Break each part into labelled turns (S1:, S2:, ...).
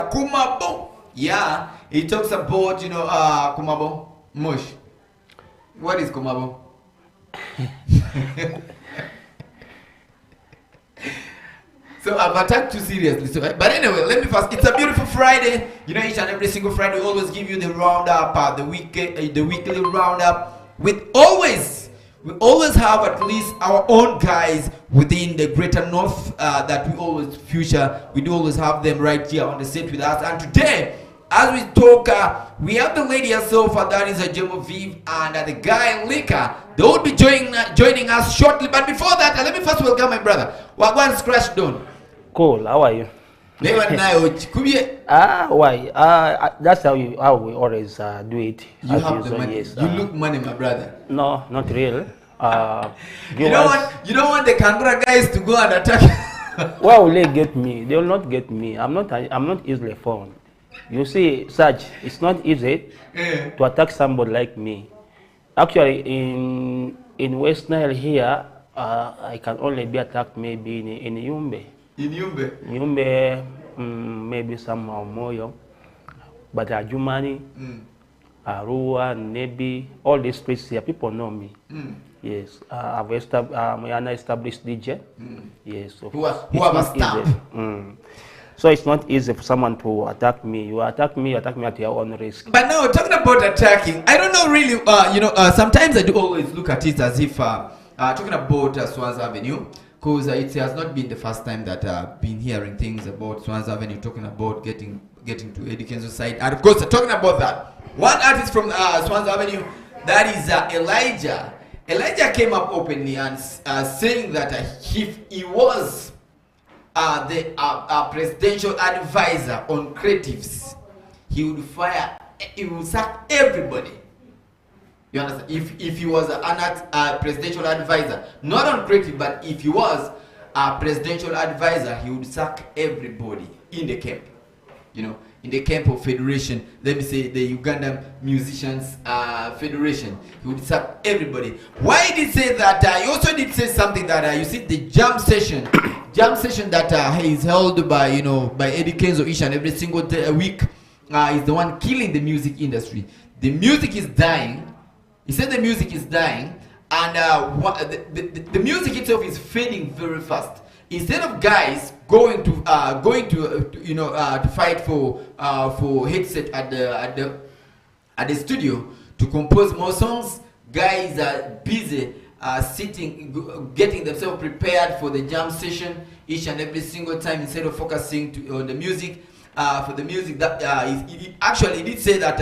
S1: Kumabo. Yeah, he talks about, Kumabo. Mush. What is Kumabo? So I've attacked too seriously. So, but anyway, let me first. It's a beautiful Friday. You know, each and every single Friday we always give you the roundup, the weekly roundup. We always have at least our own guys within the Greater North that we always feature. We do always have them right here on the set with us. And today, as we talk, we have the lady herself, that is a Genevieve, and the guy Lika. They will be joining us shortly. But before that, let me first welcome my brother. Wagwan Scratch Down.
S2: Cool. How are you? Why? That's how we always do it.
S1: You have the money. Yes, you look money, my brother.
S2: No, not real.
S1: You don't want the Kandra guys to go and attack.
S2: Why will they get me? They will not get me. I'm not easily found. You see, Saj, it's not easy to attack somebody like me. Actually, in West Nile here, I can only be attacked maybe in Yumbe.
S1: In Yumbe?
S2: Yumbe, maybe somehow Moyo, but Ajumani, Arua, Nebi, all these places here, people know me. Yes, I'm an established DJ. Yes, so
S1: who have a stamp.
S2: So it's not easy for someone to attack me. You attack me at your own risk.
S1: But now, talking about attacking, I don't know really, sometimes I do always look at it as if, talking about Swans Avenue, because it has not been the first time that I've been hearing things about Swans Avenue, talking about getting to Eddie Kenzo's side. And of course, talking about that, one artist from Swans Avenue, that is Elijah. Elijah came up openly and saying that if he was the presidential advisor on creatives, he would sack everybody. You understand? If he was a presidential advisor, not on creative, but if he was a presidential advisor, he would sack everybody in the camp. You know, in the camp of Federation, let me say the Ugandan Musicians Federation, he would sack everybody. Why did he say that? He also did say something that you see the jam session that is held by Eddie Kenzo each and every single week is the one killing the music industry. The music is dying. He said the music is dying, and the music itself is fading very fast. Instead of guys going to fight for headset at the studio to compose more songs, guys are busy sitting, getting themselves prepared for the jam session each and every single time instead of focusing on the music. For the music that actually did say that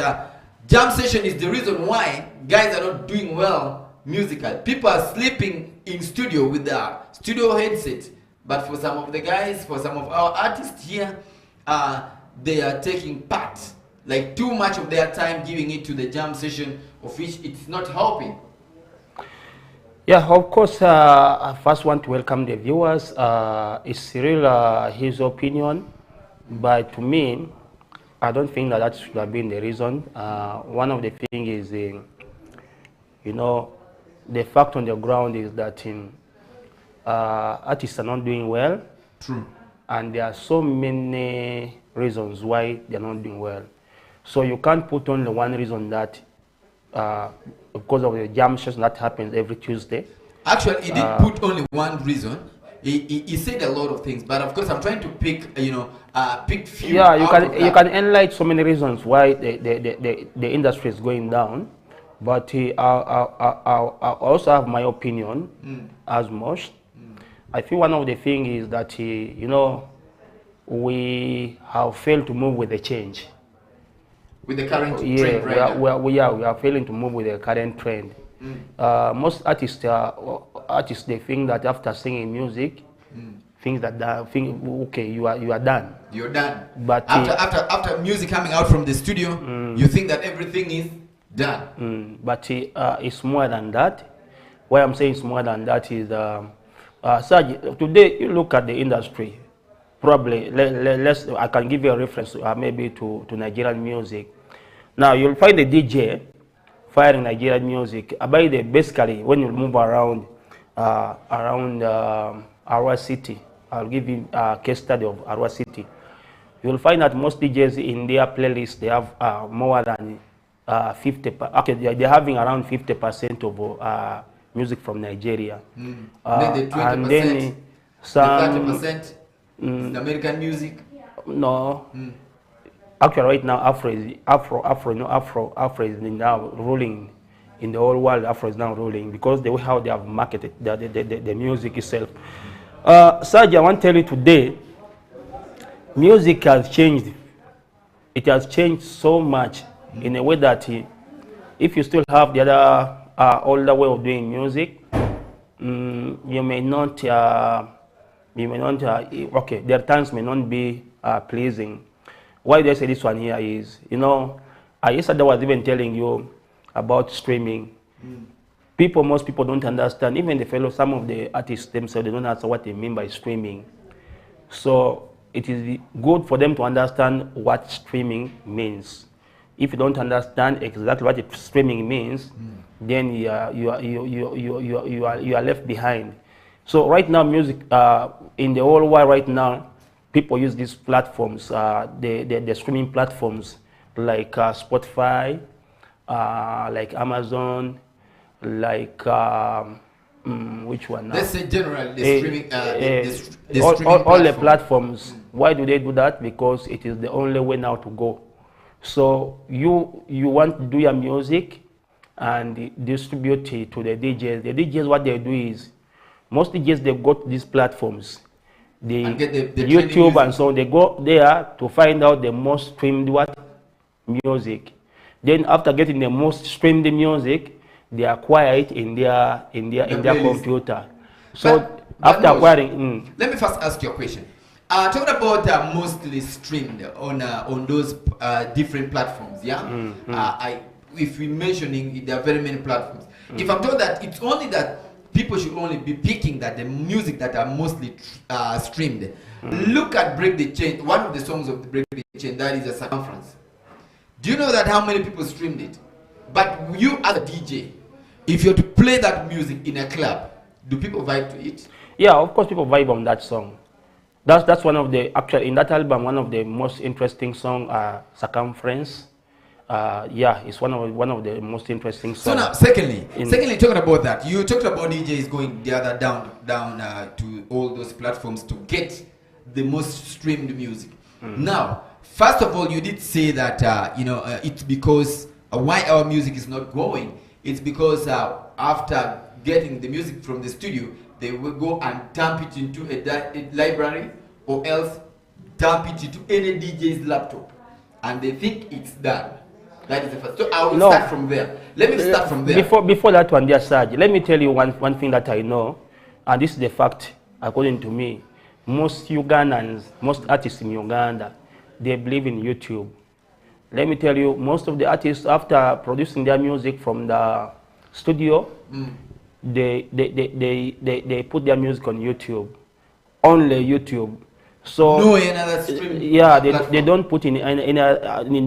S1: jam session is the reason why guys are not doing well musical. People are sleeping in studio with their studio headset. But for some of the guys, for some of our artists here, they are taking part, like too much of their time giving it to the jam session, of which it's not helping.
S2: Yeah, of course, I first want to welcome the viewers. It's Cyril, his opinion, but to me, I don't think that should have been the reason. One of the things is, the fact on the ground is that artists are not doing well.
S1: True.
S2: And there are so many reasons why they're not doing well. So you can't put only one reason that because of the jam session that happens every Tuesday.
S1: Actually, he did put only one reason. He said a lot of things, but of course I'm trying to pick few.
S2: Yeah, you can enlighten so many reasons why the industry is going down. But I also have my opinion as much. I think one of the things is that we have failed to move with the change.
S1: With the current trend, right?
S2: We are failing to move with the current trend. Most artists they think that after singing music, okay, you are done.
S1: You're done.
S2: But
S1: after music coming out from the studio, you think that everything is done.
S2: But it's more than that. Why I'm saying it's more than that is, Serge, today you look at the industry. Probably, I can give you a reference maybe to Nigerian music. Now you'll find the DJ firing Nigerian music. Basically, when you move around our city, I'll give you a case study of Arua City. you will find that most DJs in their playlist, they have more than 50, okay, they're having around 50% of music from Nigeria.
S1: Then the 20%,
S2: and then
S1: some, the 30% is the American music?
S2: No. Actually, right now, Afro is now ruling in the whole world. Afro is now ruling because the way how they have marketed the music itself. Serge, I want to tell you today, music has changed. It has changed so much in a way that if you still have the other older way of doing music, you may not, okay, their times may not be pleasing. Why do I say this one here is, you know, yesterday I was even telling you about streaming. Most people don't understand, even some of the artists themselves, they don't understand what they mean by streaming. So it is good for them to understand what streaming means. If you don't understand exactly what streaming means, then you are left behind. So right now, music in the whole world right now, people use these platforms, the streaming platforms like Spotify, like Amazon, like which one now?
S1: Let's say generally the streaming,
S2: all the platforms. Why do they do that? Because it is the only way now to go. So you want to do your music and distribute it to the DJs. The DJs, what they do is, most DJs, they go to these platforms, and get the YouTube and so on. They go there to find out the most streamed music. Then after getting the most streamed music, they acquire it in their computer. So but after acquiring,
S1: let me first ask you a question. Talking about mostly streamed on those different platforms, yeah. If we're mentioning, there are very many platforms. If I'm told that it's only that people should only be picking that the music that are mostly streamed. Look at Break the Chain, one of the songs of the Break the Chain, that is a circumference. Do you know that how many people streamed it? But you as a DJ, if you're to play that music in a club, do people vibe to it?
S2: Yeah, of course people vibe on that song. That's one of the, actually in that album, one of the most interesting song, Circumference. Yeah, it's one of the most interesting songs.
S1: So now, secondly, talking about that, you talked about DJs going the other down to all those platforms to get the most streamed music. Now, first of all, you did say that it's because why our music is not going. It's because after getting the music from the studio, they will go and dump it into a library, or else dump it into any DJ's laptop, and they think it's done. That is the first. So I will start from there. Let me start from there.
S2: Before that one, dear Sarge, let me tell you one thing that I know, and this is the fact according to me. Most Ugandans, most artists in Uganda, they believe in YouTube. Let me tell you, most of the artists, after producing their music from the studio, they put their music on YouTube, only YouTube. So
S1: no another streaming.
S2: Yeah, they don't put in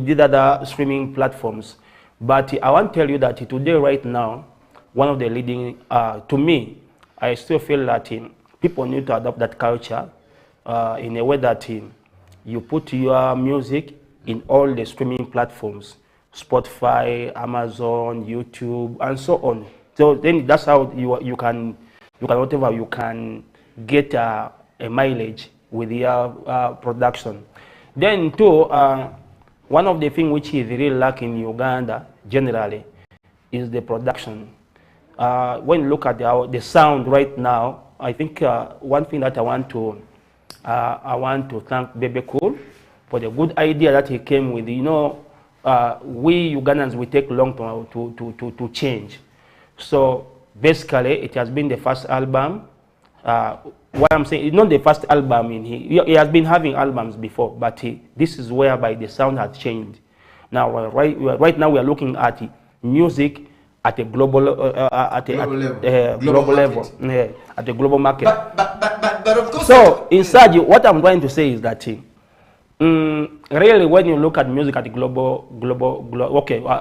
S2: these other streaming platforms. But I want to tell you that today, right now, one of the leading, to me, I still feel that people need to adopt that culture in a way that you put your music in all the streaming platforms, Spotify, Amazon, YouTube, and so on. So then that's how you can whatever you can get a mileage with your production. Then too, one of the things which is really lacking in Uganda generally is the production. When you look at the sound right now, I think one thing that I want to thank Bebe Cool for the good idea that he came with. You know, we Ugandans, we take long to change. So basically, it has been the first album. What I'm saying, it's not the first album he has been having albums before, but this is whereby the sound has changed. Now, right now we are looking at music at a global level, at a global market.
S1: But of course.
S2: So, in Serge, what I'm trying to say is that really, when you look at music at the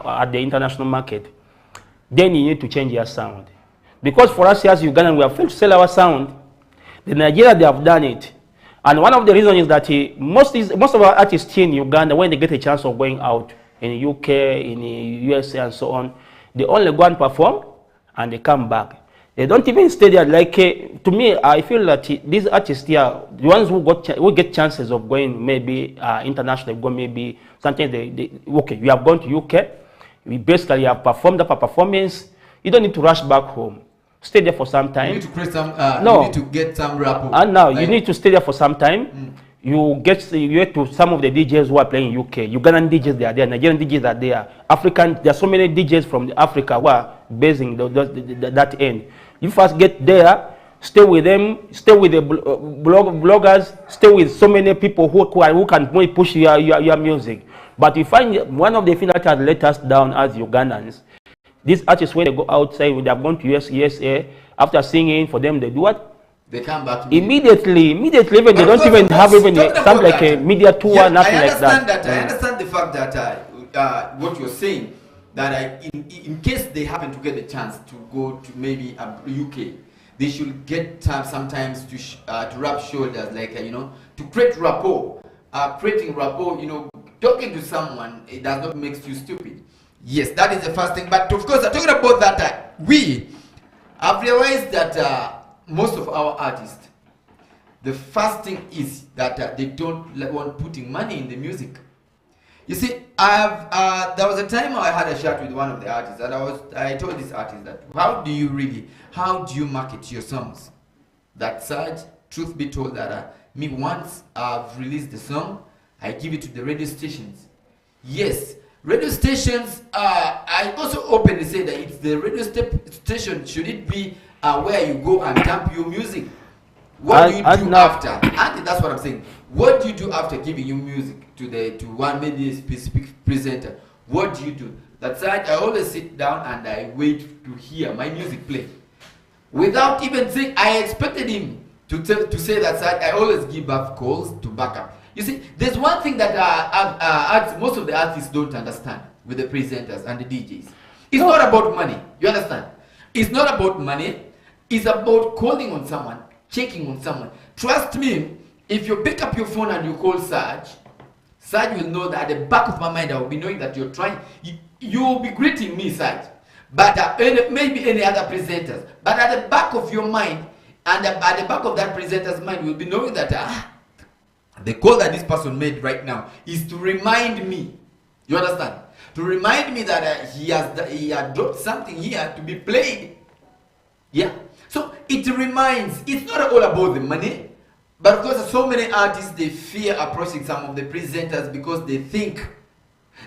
S2: at the international market, then you need to change your sound, because for us as Ugandans, we have failed to sell our sound. The Nigeria, they have done it. And one of the reasons is that most of our artists here in Uganda, when they get a chance of going out in the UK, in the USA, and so on, they only go and perform and they come back. They don't even stay there. Like to me, I feel that these artists here, the ones who get chances of going maybe international, go maybe sometimes okay, you have gone to UK, we basically have performed up a performance. You don't need to rush back home. Stay there for some time.
S1: You need to create some.
S2: No.
S1: You need to get some rapport.
S2: And now you need to stay there for some time. You get to some of the DJs who are playing in UK. Ugandan DJs they are there. Nigerian DJs are there. African. There are so many DJs from Africa who are based in that end. You first get there. Stay with them. Stay with the bloggers. Stay with so many people who can push your music. But you find one of the things that has let us down as Ugandans. These artists, when they go outside, when they have gone to USA, after singing for them, they do what?
S1: They come back
S2: immediately. Even they don't even have something like a media tour,
S1: yeah,
S2: nothing like that.
S1: I understand the fact that what you're saying, that in case they happen to get a chance to go to maybe UK, they should get time sometimes to rub shoulders, like to create rapport. Creating rapport, talking to someone, it does not make you stupid. Yes, that is the first thing. But of course, talking about that, we have realized that most of our artists, the first thing is that they don't want putting money in the music. You see, there was a time I had a chat with one of the artists, and I told this artist that how do you market your songs? That side, truth be told, that me once I've released the song, I give it to the radio stations. Yes. Radio stations, I also openly say that it's the radio station, should it be where you go and dump your music? What do you do after? And that's what I'm saying. What do you do after giving your music to one maybe specific presenter? What do you do? That's right, I always sit down and I wait to hear my music play. Without even saying, I expected him to say that side. I always give up calls to back up. You see, there's one thing that most of the artists don't understand with the presenters and the DJs. It's not about money. You understand? It's not about money. It's about calling on someone, checking on someone. Trust me, if you pick up your phone and you call Sarge will know that at the back of my mind, I will be knowing that you're trying. You will be greeting me, Sarge. But maybe any other presenters. But at the back of your mind, and at the back of that presenter's mind, you'll be knowing that the call that this person made right now is to remind me. You understand? To remind me that he had dropped something here to be played. Yeah. So it reminds. It's not all about the money, but of course, so many artists, they fear approaching some of the presenters because they think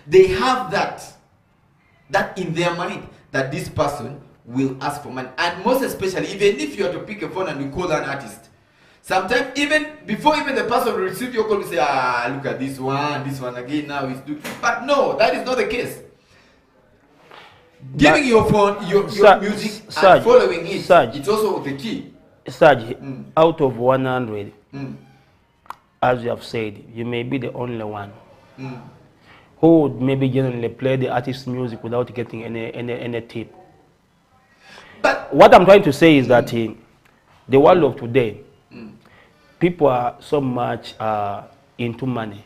S1: they have that in their mind that this person will ask for money. And most especially, even if you are to pick a phone and you call an artist, sometimes even before the person will receive your call, you say, look at this one again, now he's doing. But no, that is not the case. Giving your phone, your music, and following it, it's also the key.
S2: Sarge, out of 100, as you have said, you may be the only one who would maybe generally play the artist's music without getting any tip. But what I'm trying to say is that in the world of today, people are so much into money.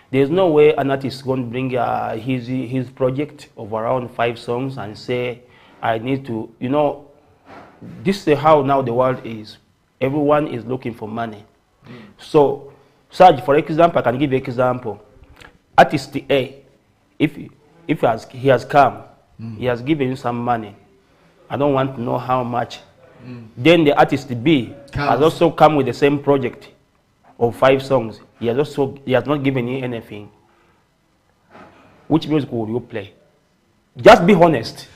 S2: There's no way an artist is going to bring his project of around 5 songs and say, I need to, this is how now the world is. Everyone is looking for money. So, Sarge, for example, I can give you an example. Artist A, if he has come, he has given you some money. I don't want to know how much. Then the artist B has also come with the same project of 5 songs. He has not given you anything. Which music will you play? Just be honest.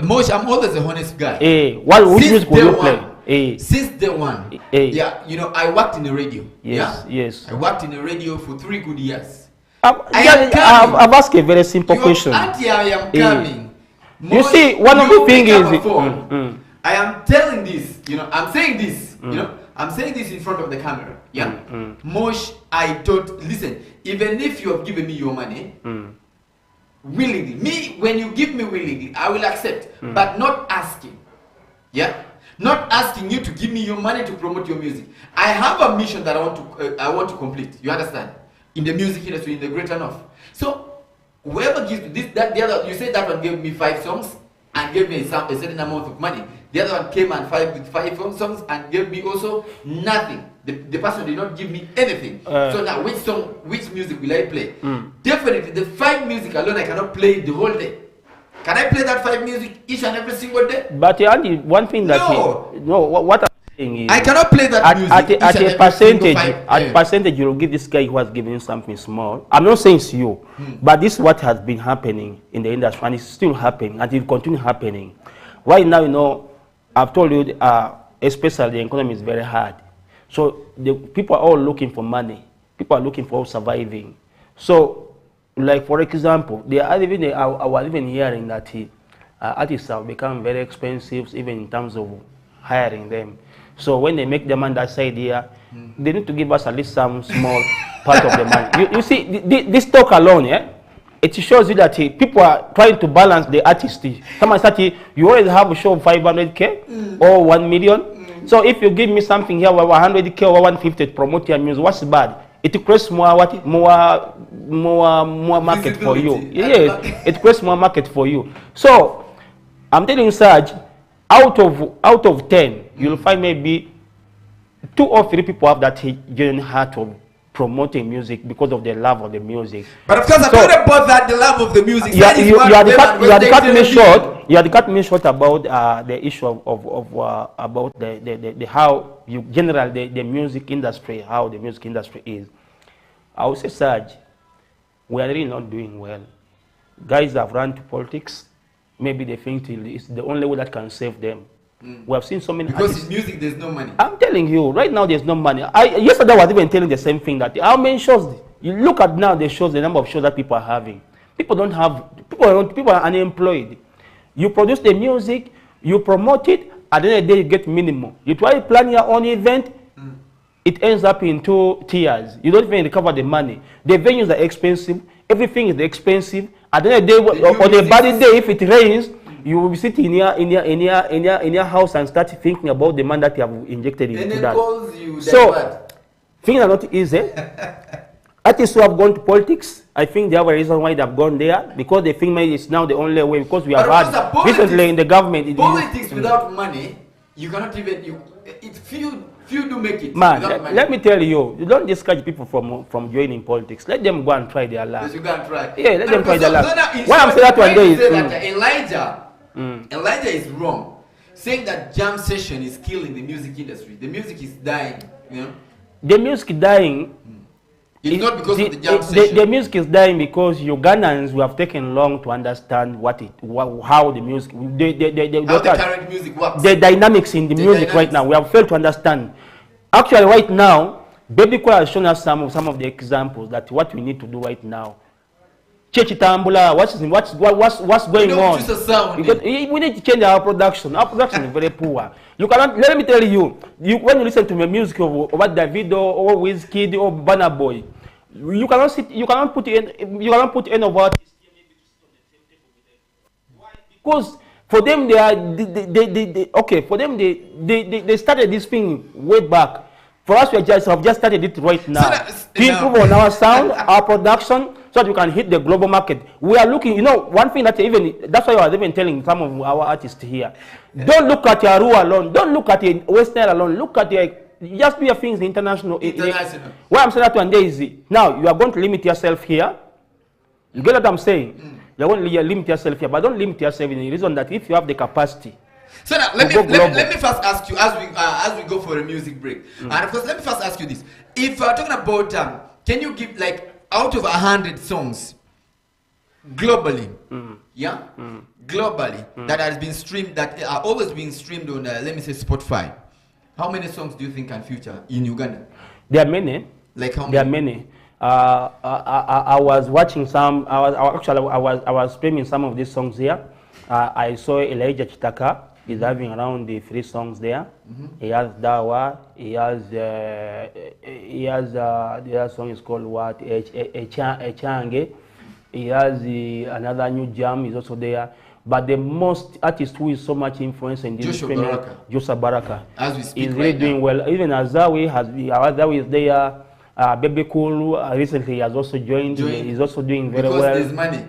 S1: Mosh, I'm always a honest guy.
S2: Which music will you play?
S1: Since day one. Yeah, I worked in the radio.
S2: Yes.
S1: I worked in the radio for 3 good years.
S2: I've asked a very simple question.
S1: Auntie, I am coming.
S2: You see, one of the things is
S1: I am telling this, I'm saying this, I'm saying this in front of the camera. Yeah. Mosh, I don't listen. Even if you have given me your money, willingly, when you give me willingly, I will accept, but not asking. Yeah. Not asking you to give me your money to promote your music. I have a mission that I want to complete. You understand? In the music industry, in the Greater North. So whoever gives this, that, the other, you said that one gave me 5 songs and gave me a certain amount of money. The other one came and with 5 songs and gave me also nothing. The person did not give me anything. So now, which music will I play? Definitely, the 5 music alone, I cannot play the whole day. Can I play that 5 music each and every single day?
S2: But Andy, one thing that what I'm saying is,
S1: I cannot play that music
S2: at a percentage. At percentage, you will give this guy who has given you something small. I'm not saying it's you, but this is what has been happening in the industry, and it's still happening, and it will continue happening. Right now, you know, I've told you, especially the economy is very hard. So the people are all looking for money. People are looking for surviving. So, like for example, I was even hearing that artists have become very expensive, even in terms of hiring them. So when they make them on that side here, they need to give us at least some small part of the money. You see, this talk alone, yeah, it shows you that people are trying to balance the artist. Someone said you always have a show of 500K or 1 million. So if you give me something here, 100K or 150 to promote your music, what's bad? It creates more market for you. Yes, it creates more market for you. So I'm telling you, Sarge, out of 10, you'll find maybe 2 or 3 people have that genuine heart of promoting music because of their love of the music.
S1: But of course, I'm not about that, the love of the music.
S2: You had cut me short about the issue about the how you generally the music industry, how the music industry is. I would say, Sarge, we are really not doing well. Guys have run to politics. Maybe they think it's the only way that can save them. We have seen so many
S1: because in music there's no money.
S2: I'm telling you, right now there's no money. Yesterday I was even telling the same thing, that how many shows, you look at now the shows, the number of shows that people are having. People are unemployed. You produce the music, you promote it, at the end of the day you get minimum. You try to plan your own event, it ends up in 2 tiers. You don't even recover the money. The venues are expensive, everything is expensive. At the end of the day, on a bad day, if it rains, you will be sitting in your house and start thinking about the money that you have injected into that. So, things are not easy. Artists who have gone to politics, I think they have a reason why they have gone there, because they think maybe it's now the only way, because we have had recently in the government.
S1: Politics without money, you cannot even, it's few do make it.
S2: Man, let me tell you, you don't discourage people from joining politics. Let them go and try their luck.
S1: Yes, you go and try.
S2: Yeah, let them try their luck. Why I'm saying that one day is
S1: Elijah is wrong, saying that jam session is killing the music industry. The music is dying, you know.
S2: The music is dying.
S1: It's not because of the jam session.
S2: The music is dying because Ugandans we have taken long to understand how the music, how the
S1: current music works.
S2: The dynamics in the music right now. We have failed to understand. Actually, right now, Baby Kwa has shown us some of the examples that what we need to do right now. Chechi Tambula, what's going on? We need to change our production. Our production is very poor. You cannot. Let me tell you, when you listen to the music of Davido or Wizkid or Burna Boy, you cannot put any of our artists here maybe to sit on the same table with them. Why? Because for them they started this thing way back. For us, we have just started it right now. To improve on our sound, our production, so that we can hit the global market. We are looking, you know, one thing that that's why I was even telling some of our artists here. Don't look at your Ru alone. Don't look at your Western alone. Look at just do your things international. What I'm saying that one day is, now you are going to limit yourself here. You get what I'm saying? You're going to limit yourself here, but don't limit yourself in the reason that if you have the capacity.
S1: So now, let me first ask you, as we go for a music break, and of course, let me first ask you this: if we're talking about, can you give like out of 100 songs globally, globally that has been streamed, that are always being streamed on, let me say Spotify, how many songs do you think can feature in Uganda?
S2: There are many.
S1: Like how many?
S2: There are many. I was watching some. I was streaming some of these songs here. I saw Elijah Chitaka is having around the 3 songs there. He has Dawa. He has the other song is called what? Echange. He has another new jam is also there. But the most artist who is so much influence in this Joshua Baraka,
S1: as we speak,
S2: is really doing well. Even Azawi is there. Baby Cool recently has also joined. He's also doing very well.
S1: Because there's money.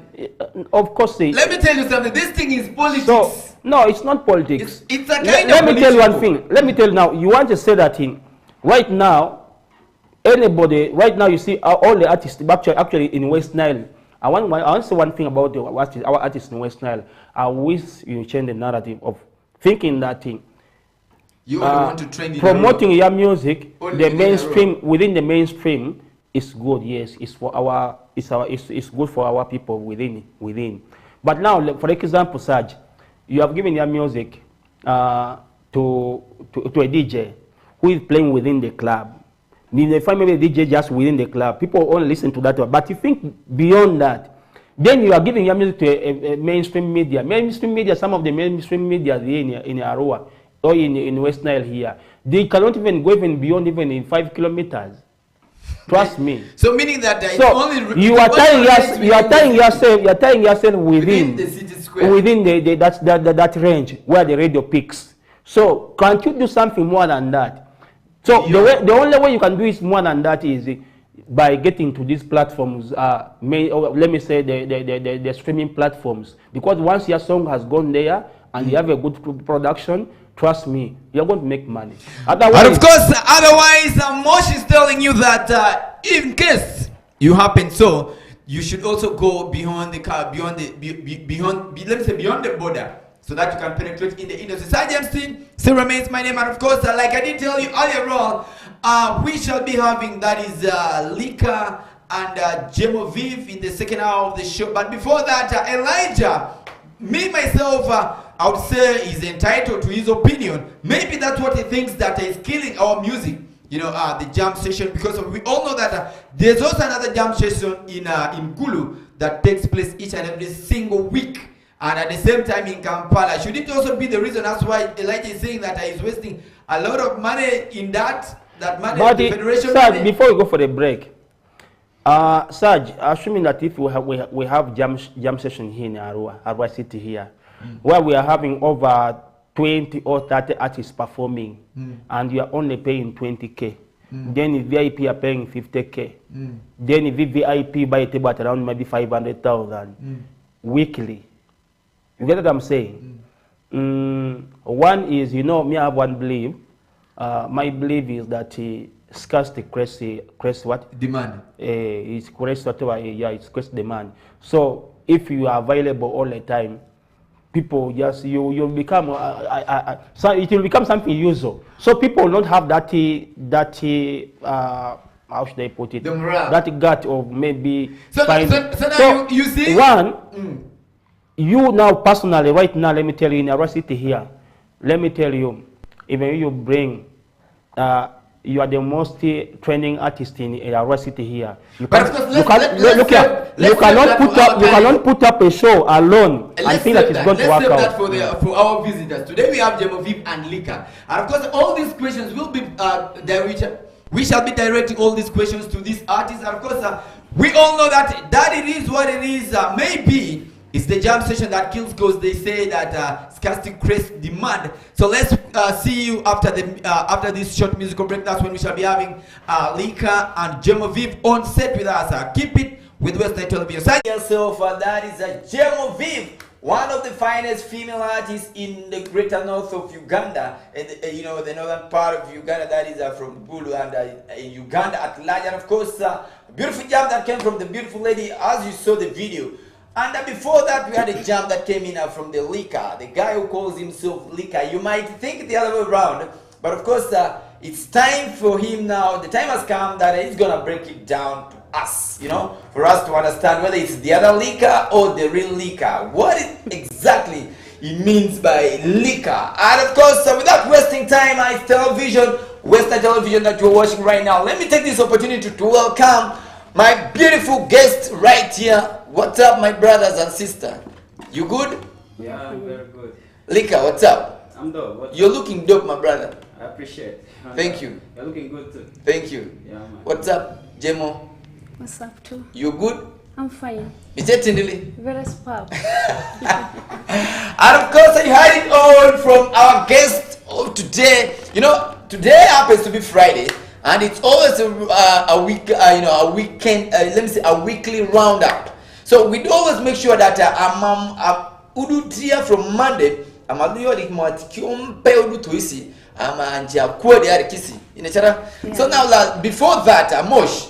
S2: Of course.
S1: Let me tell you something. This thing is politics.
S2: So, no, it's not politics.
S1: It's a kind of
S2: Let me tell you one thing. Let me tell you now. You want to say that in right now, anybody right now you see all the artists actually in West Nile. I want to say one thing about our artists in West Nile. I wish you change the narrative of thinking that thing.
S1: You only want to trend in
S2: promoting your music, the mainstream within the mainstream is good. Yes, it's good for our people within. But now, for example, Saj, you have given your music to a DJ who is playing within the club. They find maybe a DJ just within the club. People only listen to that one. But you think beyond that, then you are giving your music to a mainstream media. Mainstream media, some of the mainstream media in Arua or in West Nile here, they cannot even go beyond in 5 kilometers. Trust me.
S1: So meaning that
S2: you are tying yourself within
S1: the city square,
S2: within that range where the radio peaks. So can't you do something more than that? So the only way you can do it more than that is by getting to these platforms. Let me say the streaming platforms, because once your song has gone there and you have a good production, trust me, you're going to make money. Otherwise,
S1: and of course, Mosh is telling you that in case you happen so, you should also go beyond the car, beyond the border, so that you can penetrate in the industry. Sergeant still remains my name, and of course, like I did tell you earlier on, we shall be having that is Lika and Gemoviv in the second hour of the show. But before that, Elijah, me myself, I would say he's entitled to his opinion. Maybe that's what he thinks that is killing our music. You know, the jam session, because we all know that there's also another jam session in Gulu that takes place each and every single week, and at the same time in Kampala. Should it also be the reason that's why Elijah is saying that he's wasting a lot of money in that money?
S2: But
S1: the federation
S2: Sarge,
S1: money?
S2: before we go for the break, Sarge, assuming that if we have jam session here in Arua City here, where we are having over 20 or 30 artists performing, and you are only paying 20K. Then the VIP are paying 50K. Then the VVIP buy a table at around maybe 500,000 weekly. You get what I'm saying? One is, me I have one belief. My belief is that scarcity creates what?
S1: Demand.
S2: It's creates whatever, it's creates demand. So if you are available all the time, people just you become so it will become something usual. So people will not have that how should I put it? That gut of maybe.
S1: So now you see
S2: one. You now personally right now, let me tell you, in our city here, let me tell you, even you bring you are the most trending artist in our city here. You cannot put up a show alone and think that it's going to work out.
S1: Let's save that for our visitors. Today we have Gemoviv and Lika. And of course, all these questions will be we shall be directing all these questions to these artists. And of course, we all know that it is what it is. Maybe it's the jam session that kills, because they say that scarcity creates demand. So let's see you after this short musical break. That's when we shall be having Lika and Gemoviv on set with us. Keep it with West Nile Television. Yourself, that is Gemoviv, one of the finest female artists in the greater north of Uganda, and the northern part of Uganda, that is from Bulu and Uganda at large. And of course, beautiful jam that came from the beautiful lady, as you saw the video. And before that, we had a jam that came in from the Lika, the guy who calls himself Lika. You might think the other way around, but of course, it's time for him now. The time has come that he's gonna break it down to us, for us to understand whether it's the other Lika or the real Lika. What exactly he means by Lika. And of course, without wasting time, West Nile Television that you're watching right now, let me take this opportunity to welcome my beautiful guest right here. What's up, my brothers and sisters? You good?
S3: Yeah, I'm very good.
S1: Lika, what's up?
S3: I'm dope.
S1: You're looking dope, my brother.
S3: I appreciate it.
S1: Thank you.
S3: You're looking good too.
S1: Thank you.
S3: Yeah, man.
S1: What's up, Jemo?
S4: What's up too?
S1: You good?
S4: I'm fine.
S1: Is it Tindili?
S4: Very superb.
S1: And of course, I heard it all from our guest of today. You know, today happens to be Friday, and it's always a week, a weekend. Let me say a weekly roundup. So we'd always make sure that udu tia from Monday. Amaliyo di mwatikiumpe udu tuisi. Anja kuwa di kisi. Inechara. So now, before that, Mosh,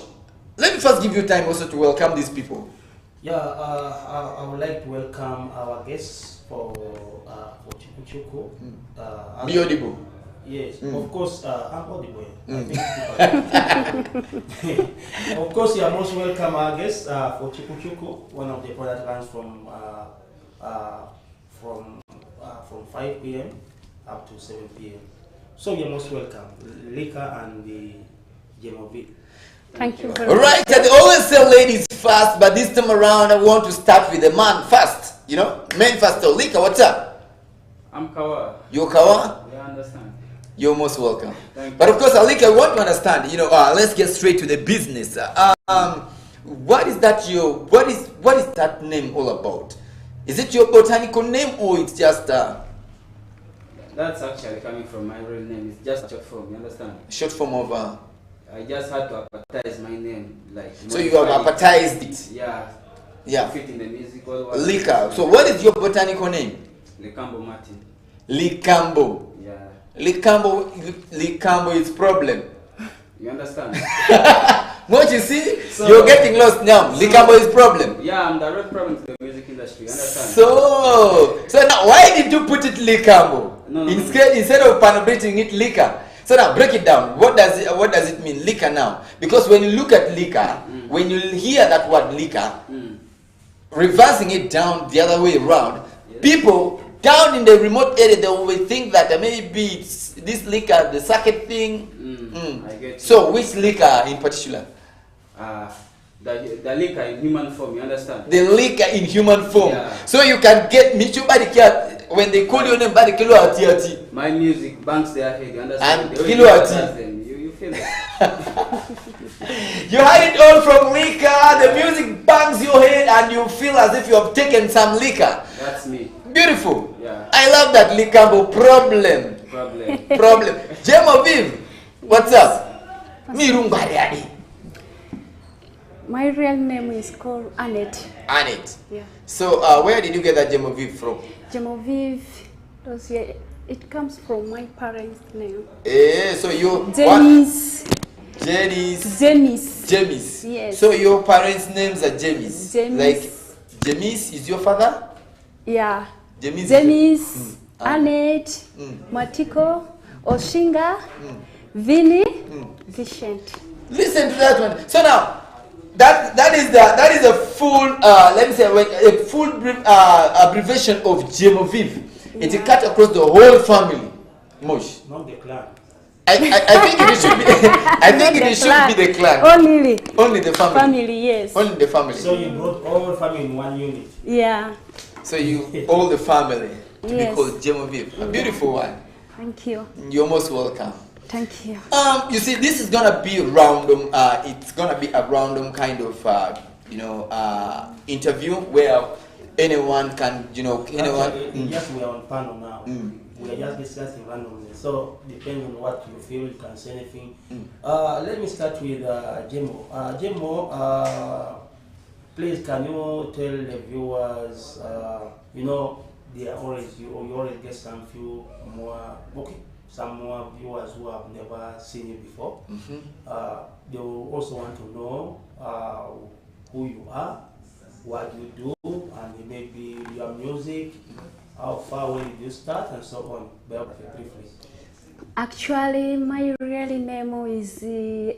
S1: let me first give you time also to welcome these people.
S2: Yeah, I would like to welcome our guests for CHUKU CHUKU.
S1: Be audible.
S2: Yes, of course, I'm audible. Of course, you are most welcome, our guests for CHUKU CHUKU, one of the product lines from 5 p.m. up to 7 p.m. So you're most welcome, Lika and the Jemovi.
S4: Thank you very much.
S1: Alright, they always say ladies first, but this time around I want to start with the man first. You know, men first. So Lika, what's up?
S3: I'm Kawa.
S1: You're Kawa?
S3: Yeah, I understand.
S1: You're most welcome.
S3: Thank you.
S1: But of course, Alika, I want to understand. You know, let's get straight to the business. What is that? What is that name all about? Is it your botanical name or it's just
S3: That's actually coming from my real name. It's just a short form, you understand?
S1: short form of?
S3: I just had to advertise my name.
S1: So you have advertised it.
S3: Yeah.
S1: Yeah.
S3: Fit in the music.
S1: Lika. So what is your botanical name?
S3: Likambo Martin.
S1: Likambo.
S3: Yeah.
S1: Likambo is problem.
S3: You understand?
S1: What you see?
S3: So-
S1: You're getting lost now. Likambo is problem.
S3: Yeah, I'm the real problem to the music industry. You understand?
S1: So now why did you put it Likambo?
S3: No.
S1: Instead of panobrating it Lika. So now break it down. What does it mean, Lika now? Because when you look at Lika, when you hear that word Lika, reversing it down the other way around, people down in the remote area, they will think that maybe it's this Lika, the circuit thing.
S3: I get you.
S1: So which Lika in particular?
S3: The Lika in human form, you understand?
S1: The Lika in human form.
S3: Yeah.
S1: So you can get Michu Badikia when they call your name Badikilo Ati.
S3: My music bangs their head, you understand?
S1: And
S3: The way
S1: Kilo
S3: you
S1: Ati.
S3: advertise them, you feel it.
S1: You had it all from Lika, the music bangs your head and you feel as if you have taken some Lika.
S3: That's me.
S1: Beautiful.
S3: Yeah.
S1: I love that Likambo problem. Problem. Jemo Viv, what's up? Mirungariadi.
S4: My real name is called Annette.
S1: Annette.
S4: Yeah.
S1: So where did you get that Jemo Viv from?
S4: Gemovieve, it comes from my parents' name.
S1: So you
S4: James.
S1: James.
S4: Yes.
S1: So your parents' names are James.
S4: James.
S1: Like James is your father?
S4: Yeah.
S1: James.
S4: James, Annette, Matiko, Oshinga, Vinny, Vicent.
S1: Listen to that one. So now, that is a full let me say a full abbreviation of Gemoviv. It's a cut across the whole family. Mosh.
S2: Not the clan.
S1: I think it should be. I think it should be the clan. Only the family.
S4: Family, yes.
S1: Only the family.
S2: So you brought all family in one unit.
S4: Yeah.
S1: So you all the family to be
S4: Yes.
S1: called Gemoviv. A beautiful one.
S4: Thank you.
S1: You're most welcome.
S4: Thank you.
S1: You see, this is gonna be random. It's gonna be a random kind of, interview where anyone can, anyone.
S2: Yes, we are on panel now. We are just discussing randomly. So depending on what you feel, you can say anything. Let me start with Jemo. Jemo, please can you tell the viewers, they are always you always get some more viewers who have never seen you before. They will also want to know who you are, what you do, and maybe your music, how far when did you start, and so on. Biography briefly.
S4: Actually, my real name is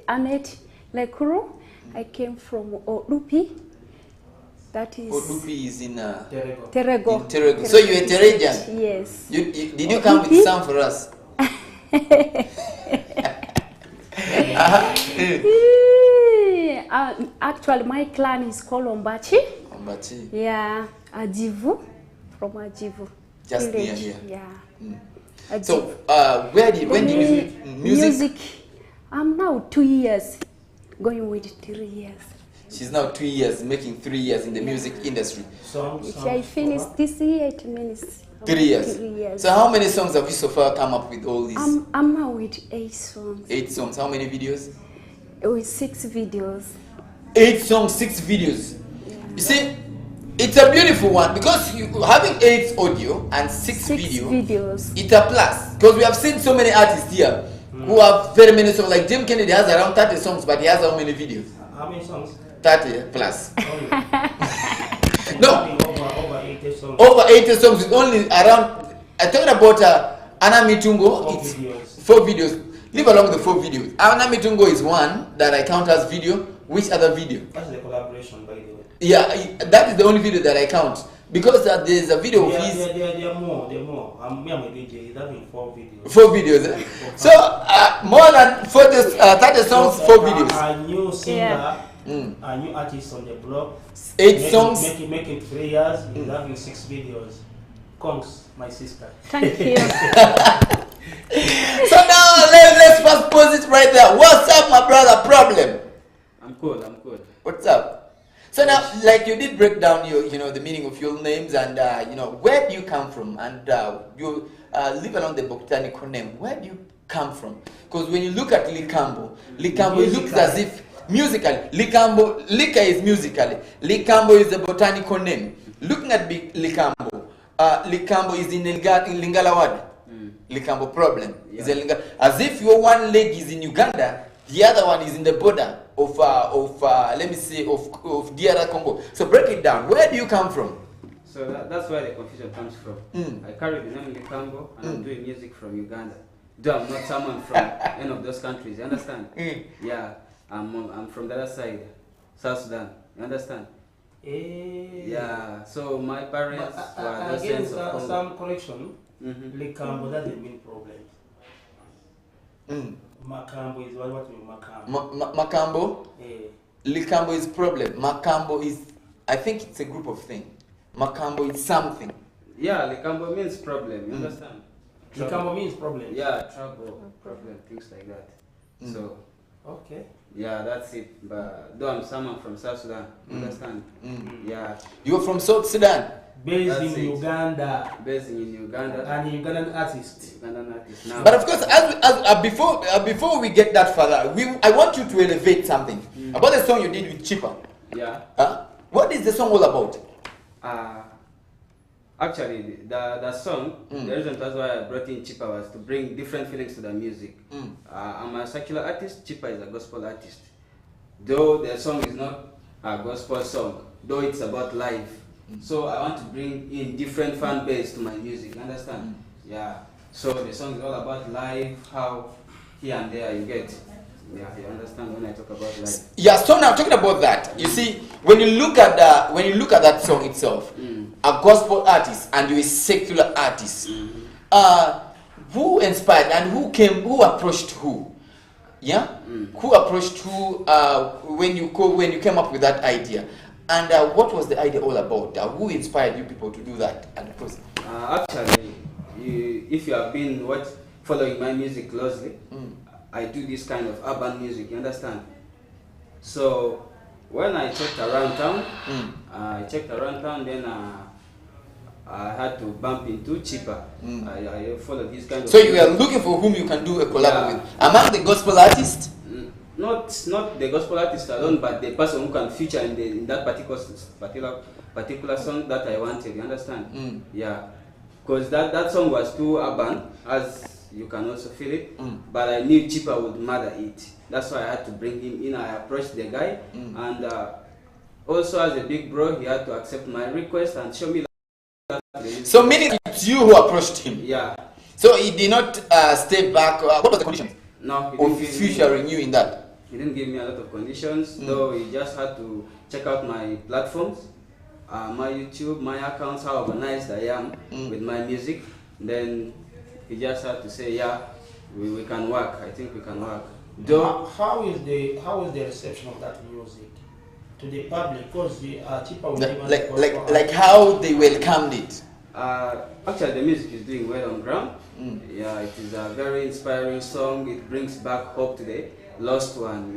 S4: Annette Lekuru. I came from Odupi. That is
S1: Odupi is in
S4: Terego.
S1: in Terego. So you're a Terejan?
S4: Yes.
S1: Did you come with some for us?
S4: Actually, my clan is called Ombachi.
S1: Ombachi.
S4: Yeah, Ajivu, from Ajivu.
S1: Just near
S4: village.
S1: here.
S4: Yeah.
S1: So when did you
S4: music? I'm now 2 years, going with 3 years.
S1: She's now 2 years, making 3 years in the music industry.
S4: If I finish this year, it means
S1: 3 years.
S4: 3 years.
S1: So how many songs have you so far come up with all these?
S4: I'm now with 8 songs.
S1: 8 songs. How many videos?
S4: With 6 videos.
S1: 8 songs, 6 videos. You see, it's a beautiful one because you having 8 audio and 6 videos. It's a plus because we have seen so many artists here who have very many songs. Like Jim Kennedy has around 30 songs, but he has how many videos?
S2: How many songs?
S1: 30 plus. No,
S2: Over 80 songs.
S1: over 80 songs with only around. I'm talking about Anna Mitungo.
S2: 4
S1: It's
S2: videos.
S1: 4 videos. Leave along the 4 videos. Anna Mitungo is one that I count as video. Which other video?
S2: That's the collaboration, by the way.
S1: Yeah, that is the only video that I count because there's a video of his.
S2: There are more. Me and my DJ, he's having 4 videos.
S1: 4 videos. Eh? So more than 30 songs, 4 videos.
S2: A new singer,
S4: Yeah.
S2: a new artist on the block.
S1: 8 songs.
S2: Making 3 years, he's having 6 videos. Conks, my sister.
S4: Thank you.
S1: So now let's first pause it right there. What's up, my brother? Problem?
S3: I'm good.
S1: What's up? So now, like you did break down your, the meaning of your names and where do you come from and you live along the botanical name. Where do you come from? Because when you look at Likambo it looks as if musically, Lika is musically, Likambo is a botanical name. Looking at Likambo, Likambo is in Lingala word. Likambo problem is a Lingala. As if your one leg is in Uganda, the other one is in the border of let me say of DR Congo. So break it down. Where do you come from?
S3: So that's where the confusion comes from. I carry the name Likambo and I'm doing music from Uganda. Though I'm not someone from any of those countries, you understand? Yeah, I'm from the other side, South Sudan, you understand? Yeah, so my parents were those sense of Congo.
S2: Some correction. Likambo doesn't mean problem. Makambo is what mean Makambo?
S1: Makambo? Likambo is problem. Makambo is, I think it's a group of things. Makambo is something.
S3: Yeah, Likambo means problem, you understand?
S2: Likambo means problem.
S3: Yeah, trouble, problem, things like that. So,
S2: okay.
S3: Yeah, that's it. But though I'm someone from South Sudan, you understand? Yeah.
S1: You're from South Sudan?
S2: Based in Uganda.
S3: Based in Uganda.
S2: And Ugandan artist.
S3: Ugandan artist now.
S1: But of course, before we get that further, I want you to elevate something about the song you did with Chipa.
S3: Yeah.
S1: What is the song all about?
S3: Actually, the song, the reason that's why I brought in Chipa was to bring different feelings to the music. I'm a secular artist, Chipa is a gospel artist. Though the song is not a gospel song, though it's about life. So I want to bring in different fan base to my music, you understand? Yeah. So the song is all about life, how here and there you get. Yeah, you understand when I talk about life.
S1: Yeah, so now talking about that, you see, when you look at that song itself, a gospel artist and you're a secular artist, who inspired and who approached who? Yeah? Who approached who when you came up with that idea? And what was the idea all about? Who inspired you people to do that? And
S3: actually, if you have been following my music closely, I do this kind of urban music, you understand? So when I checked around town, then I had to bump into Chipa. I followed this kind of.
S1: So you were looking for whom you can do a collab with among the gospel artists?
S3: Not the gospel artist alone, but the person who can feature in that particular song that I wanted. You understand? Yeah, because that song was too urban, as you can also feel it. But I knew Chipa would murder it. That's why I had to bring him in. I approached the guy, and also as a big bro, he had to accept my request and show me that.
S1: So meaning it's you who approached him?
S3: Yeah.
S1: So he did not step back. What was the condition?
S3: No.
S1: Of featuring you in that?
S3: He didn't give me a lot of conditions, though he just had to check out my platforms, my YouTube, my accounts, how organized I am with my music. Then he just had to say, yeah, we can work. I think we can work. Though,
S2: how is the reception of that music to the public? Because the Chipa
S1: like how they welcomed it.
S3: Actually, the music is doing well on ground. Yeah, it is a very inspiring song. It brings back hope to the lost one,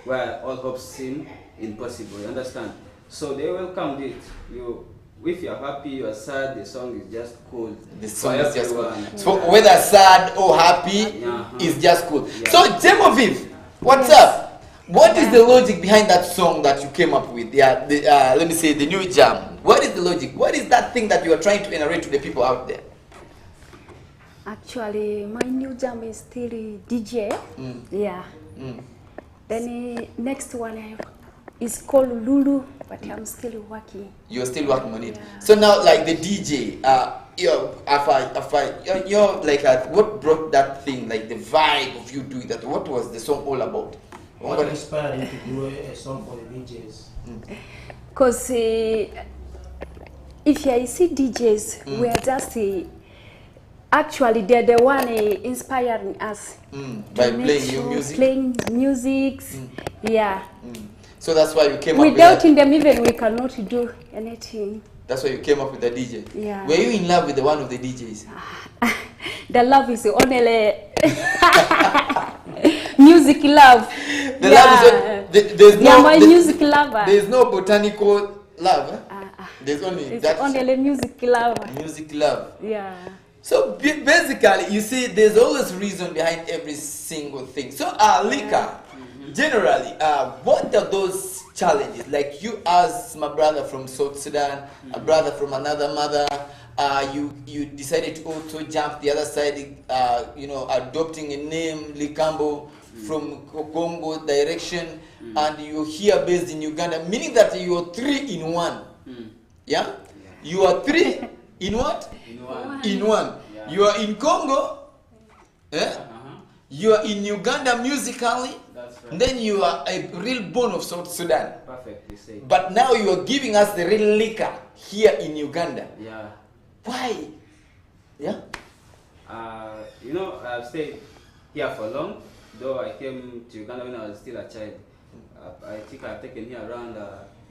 S3: where all hope seem impossible. You understand? So they welcomed it. If you're happy, you're sad, the song is just cool.
S1: The song is just cool.
S3: everyone.
S1: So whether sad or happy, is just cool. So Gemoviv, what's up? What is the logic behind that song that you came up with? Yeah, let me say the new jam. What is the logic? What is that thing that you are trying to narrate to the people out there?
S4: Actually, my new jam is still DJ. Yeah. Then next one is called Lulu, but I'm still working.
S1: You're still working on it. Yeah. So now, like the DJ, you're like, what brought that thing, like the vibe of you doing that? What was the song all about?
S2: What inspired you to do a song for the DJs?
S4: Because if I see DJs, we are just actually they're the one inspiring us
S1: by playing new music.
S4: Playing music, yeah.
S1: So that's why you came up with
S4: without them even we cannot do anything.
S1: That's why you came up with the DJ.
S4: Yeah.
S1: Were you in love with one of the DJs?
S4: The love is only music love.
S1: The love is there's no
S4: my music lover.
S1: There's no botanical love. There's only
S4: it's only music love.
S1: Music love.
S4: Yeah.
S1: So basically, you see, there's always reason behind every single thing. So, Lika, generally, what are those challenges? Like you as my brother from South Sudan, a brother from another mother, you decided to also jump the other side, adopting a name, Likambo, from Congo direction, and you're here based in Uganda, meaning that you're 3 in 1. Yeah? You are 3 in what? In one. Yeah. You are in Congo, you are in Uganda musically,
S3: that's right.
S1: And then you are a real born of South Sudan.
S3: Perfectly said.
S1: But now you are giving us the real liquor here in Uganda.
S3: Yeah.
S1: Why? Yeah?
S3: I've stayed here for long, though I came to Uganda when I was still a child. I think I've taken here around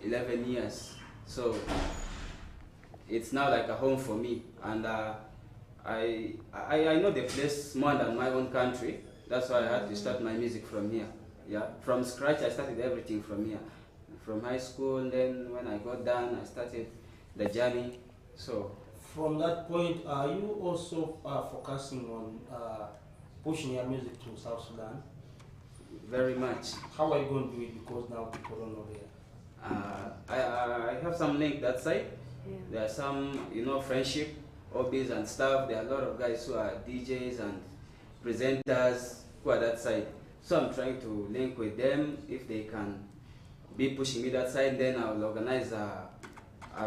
S3: 11 years. So it's now like a home for me, and I know the place more than my own country. That's why I had to start my music from here. Yeah, from scratch. I started everything from here, from high school. And then when I got done, I started the journey. So
S2: from that point, are you also focusing on pushing your music to South Sudan?
S3: Very much.
S2: How are you going to do it? Because now people don't know there.
S3: I have some link that side. Yeah. There are some, friendship, hobbies and stuff. There are a lot of guys who are DJs and presenters who are that side. So I'm trying to link with them. If they can be pushing me that side, then I'll organize a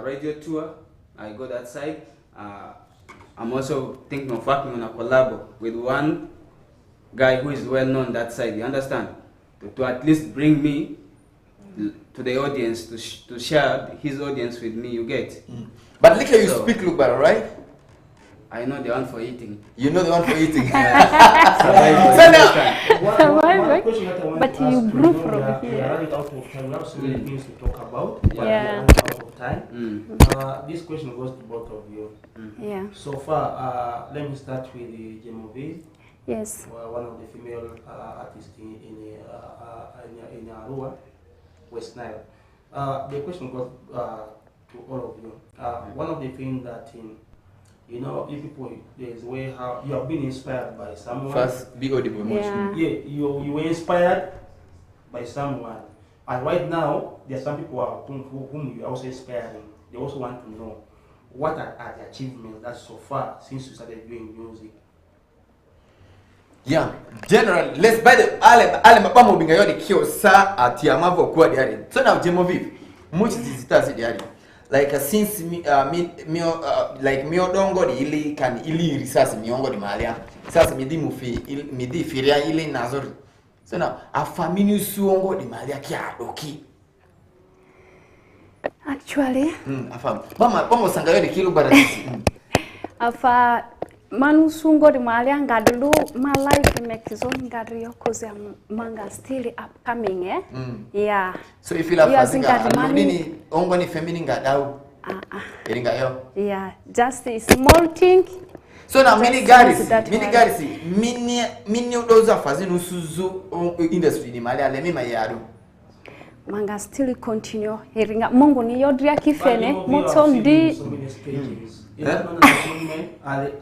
S3: radio tour. I go that side. I'm also thinking of working on a collab with one guy who is well known that side. You understand? To at least bring me to the audience, to share his audience with me, you get.
S1: But look how you speak Lugbar, right?
S3: I know the one for eating.
S1: You know the one for eating.
S2: So
S4: but you grew from here.
S2: We are running out of time. We have so many things to talk about.
S4: Yeah.
S2: We are running out of time. This question goes to both of you.
S4: Yeah.
S2: So far, let me start with Gemoviv.
S4: Yes.
S2: One of the female artists in Arua, West Nile. The question goes to all of you. One of the things that if people, there's a way how you have been inspired by someone.
S1: First, be audible.
S4: Yeah.
S2: You were inspired by someone, and right now there are some people whom you are also inspiring. They also want to know what are the achievements that so far since you started doing music.
S1: Yeah, generally, let's buy the ale mapamo binga yodi kio sa ati amavo kwa diari. So now Gemoviv, much zitazi diari. Like since miodongo di ili kan ili risasi miongo di malia. Sasa midi firia ili nazori. So now afamini suongo di malia kia doki.
S4: Actually.
S1: Afam. Mama sanga yodi kilo barasi.
S4: Afa Manu sungo di malia ngadulu my life makes on gadrio cause manga still upcoming yeah.
S1: So if you love aludini ongo ni feminine ngadau eringa yo
S4: yeah, just a small thing.
S1: So now mini garisi mini udoza fazinu suzu industry ni malia lemi mayado
S4: manga still continue heringa Mungu ni yodria kifene mutondi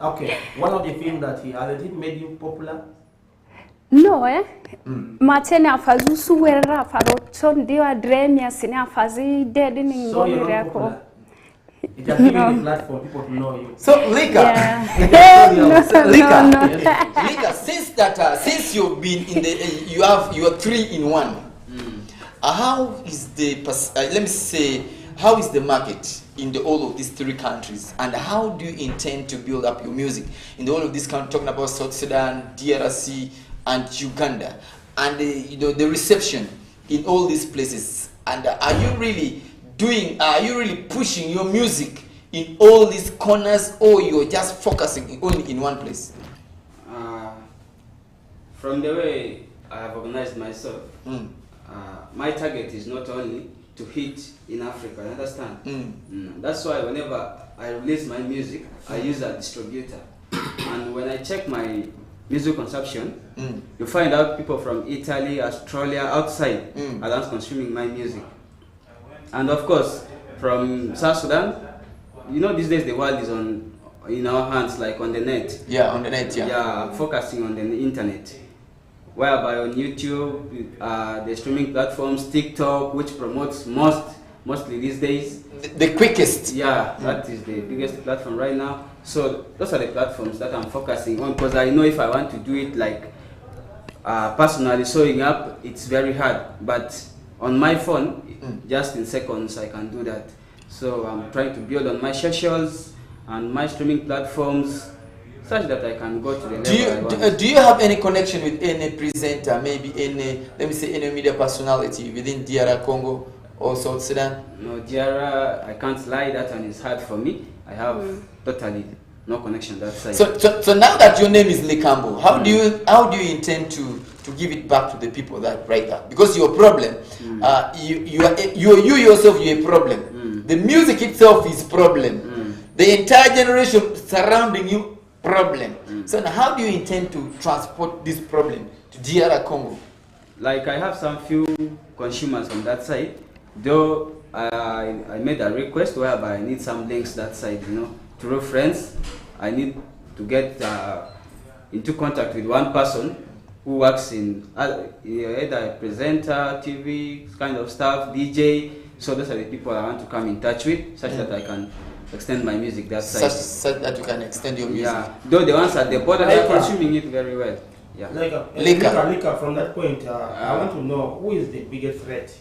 S2: okay, one of the things that he already made you popular.
S4: No matene afazu suwera farotondi wa dremia sine afazi dead ni ngoni reko.
S2: It has given the platform for people to know you.
S1: So Lika, Lika, since you've been in the you are 3 in 1. How is the let me say, how is the market in all of these 3 countries, and how do you intend to build up your music in all of these countries? Talking about South Sudan, DRC, and Uganda, and the reception in all these places, and are you really pushing your music in all these corners, or you're just focusing only in one place?
S3: From the way I have organized myself, my target is not only to hit in Africa, understand? That's why whenever I release my music, I use a distributor. And when I check my music consumption, you find out people from Italy, Australia, outside are not consuming my music. And of course, from South Sudan, these days the world is in our hands, like on the net.
S1: Yeah, on the net, yeah.
S3: Yeah, focusing on the internet. Whereby on YouTube, the streaming platforms, TikTok, which promotes mostly these days.
S1: The quickest.
S3: Yeah, that is the biggest platform right now. So those are the platforms that I'm focusing on, because I know if I want to do it like personally showing up, it's very hard. But on my phone, just in seconds, I can do that. So I'm trying to build on my socials and my streaming platforms, such that I can go to the level I want.
S1: Do you have any connection with any presenter, maybe any, let me say, any media personality within DR Congo or South Sudan?
S3: No, DR, I can't lie, that one is hard for me. I have totally no connection that side.
S1: So now that your name is Likambo, how do you intend to give it back to the people that right now? Because your problem, you yourself, you're a problem. The music itself is problem. The entire generation surrounding you, problem. So now how do you intend to transport this problem to DR Congo?
S3: Like I have some few consumers on that side, though I made a request whereby I need some links that side, through friends. I need to get into contact with one person who works in either a presenter, TV kind of stuff, DJ. So those are the people I want to come in touch with, such that I can extend my music that side.
S1: Such that you can extend your music.
S3: Yeah, though the ones at the border are consuming it very well. Yeah.
S2: Lika, from that point, I want to know who is the biggest threat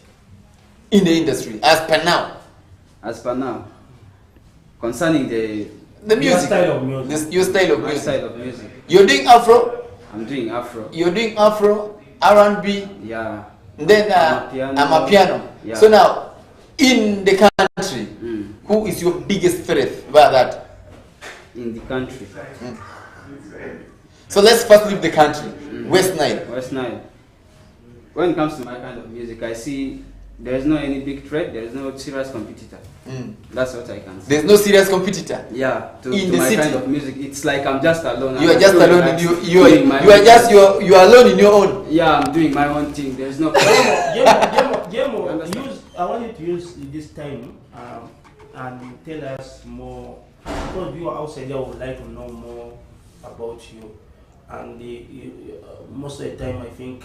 S1: in the industry as per now.
S3: As per now, concerning the
S1: music,
S2: your style of music.
S1: Your style of
S3: my
S1: music.
S3: style of music.
S1: You're doing Afro.
S3: I'm doing Afro.
S1: You're doing Afro, R&B.
S3: Yeah.
S1: Then Amapiano.
S3: Yeah.
S1: So now, in the country, who is your biggest threat about that?
S3: In the country.
S1: So let's first leave the country. West Nile.
S3: West Nile. When it comes to my kind of music, I see there is no any big threat. There is no serious competitor. That's what I can say.
S1: There's no serious competitor.
S3: Yeah, to
S1: the
S3: my
S1: city.
S3: kind of music, it's like I'm just alone.
S1: You are just alone. You are alone in your own.
S3: Yeah, I'm doing my own thing. There's no.
S2: Jemo, I want you to use this time and tell us more. Because you are outside there, would like to know more about you. And most of the time, I think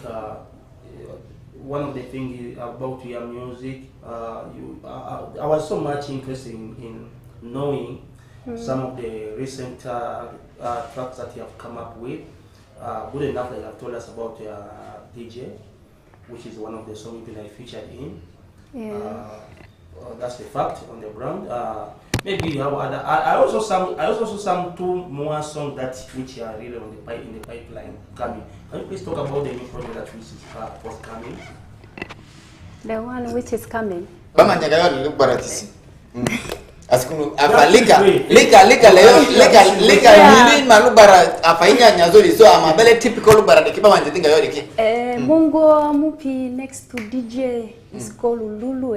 S2: one of the things about your music, I was so much interested in knowing some of the recent tracks that you have come up with. Good enough that you have told us about DJ, which is one of the songs that I featured in. Yeah. That's the fact on the ground. Maybe you have other. I also saw some 2 more songs which are really in the pipeline coming. Can you please talk about the new project that which is forthcoming?
S4: The one which is coming.
S1: Askunu afa lika mini malubara afainya nyazori so amabele typical bara de kiba wanje tinga yori ki
S4: mungo mupi next to DJ is called Lulu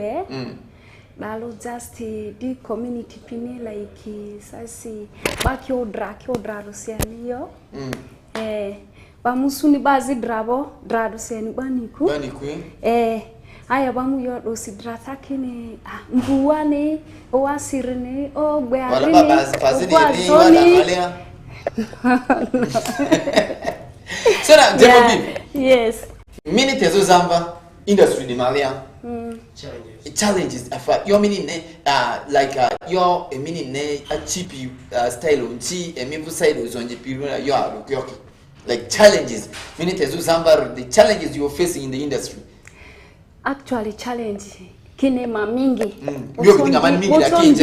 S4: Balo just the community pini like sasi baki odra rusianiyo bamusuni bazi drado siani baniku aya bamu yo do sidrata kini mbuwane o asirne o gbe
S1: Wala baba fazidi ni wala malia. So na
S4: yes.
S1: Minute ezo zamba industry di malia. Challenges afa yo meaning like yo a meaning a cheap style unchi a member side uzonje piruna yo arukoki. Like challenges minute ezo zamba the challenges you are facing in the industry.
S4: Actually challenge kine mamingi
S1: Yo kutinga mani mingi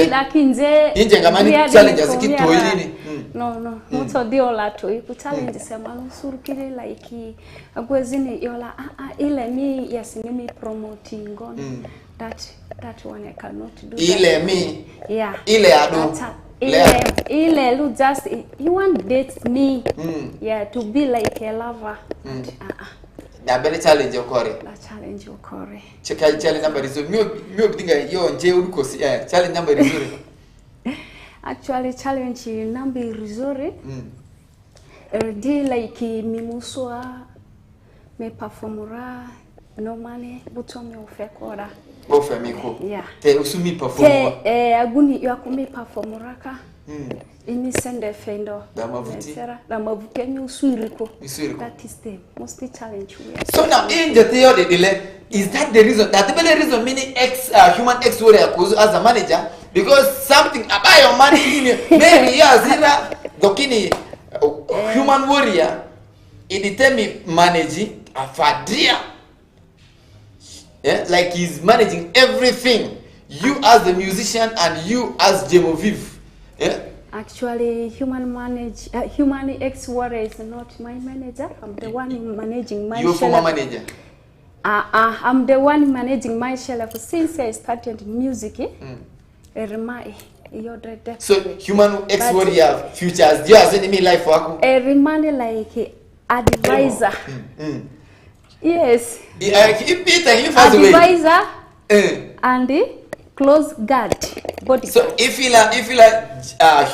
S4: lakinze
S1: inje ngamani challenges kitoilini
S4: no muto diola to iku challenge sema nusuru kile like agwezini yola ile mi yes me promoting on that one I cannot do
S1: ile mi
S4: ile
S1: ado
S4: ile lu just you want date me to be like a lover
S1: na bele challenge okore
S4: la challenge okore
S1: challenge number is mio bitinga yo nje urukosi challenge number is
S4: actually challenge number is di like mimuswa me performera normally buto me ofekora
S1: ofemiko te usumi performer
S4: aguni yakumi performera ka ini sende fendo da mavuti mi uswiriko that is the most challenge we have.
S1: So now in the theory delay is that the reason that the reason many human ex warrior as a manager because something about your money maybe zira dokini human warrior it determine managing a fadia like he's managing everything you as the musician and you as Gemoviv
S4: Actually, human ex warrior is not my manager. I'm the one managing my.
S1: You're former manager.
S4: I'm the one managing my shelf since I started music.
S1: So human ex warrior futures. Do you have any life work?
S4: Remain like advisor. Yes. Advisor and close guard. Body
S1: so if you like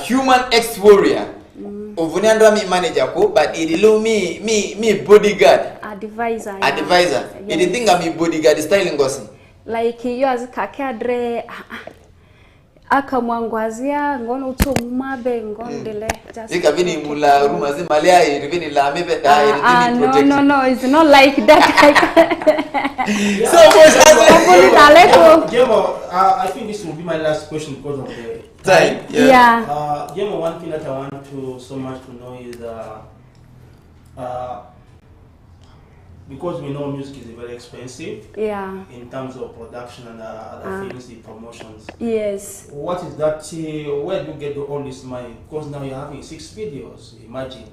S1: human ex warrior ovuniandra me manager ko but idilu me bodyguard
S4: advisor
S1: it think I'm a bodyguard styling gosi
S4: like you as kakadre akamwangwazia ngono uto mabe ngondele just
S1: ikavini mula ruma zimalia irivini la mebe
S4: no it's not like that.
S1: So
S2: I think this will be my last question because of the
S1: time.
S2: Jemo, one thing that I want to so much to know is because we know music is very expensive in terms of production and other things, the promotions.
S4: Yes.
S2: What is that? Where do you get all this money? Because now you're having 6 videos. Imagine.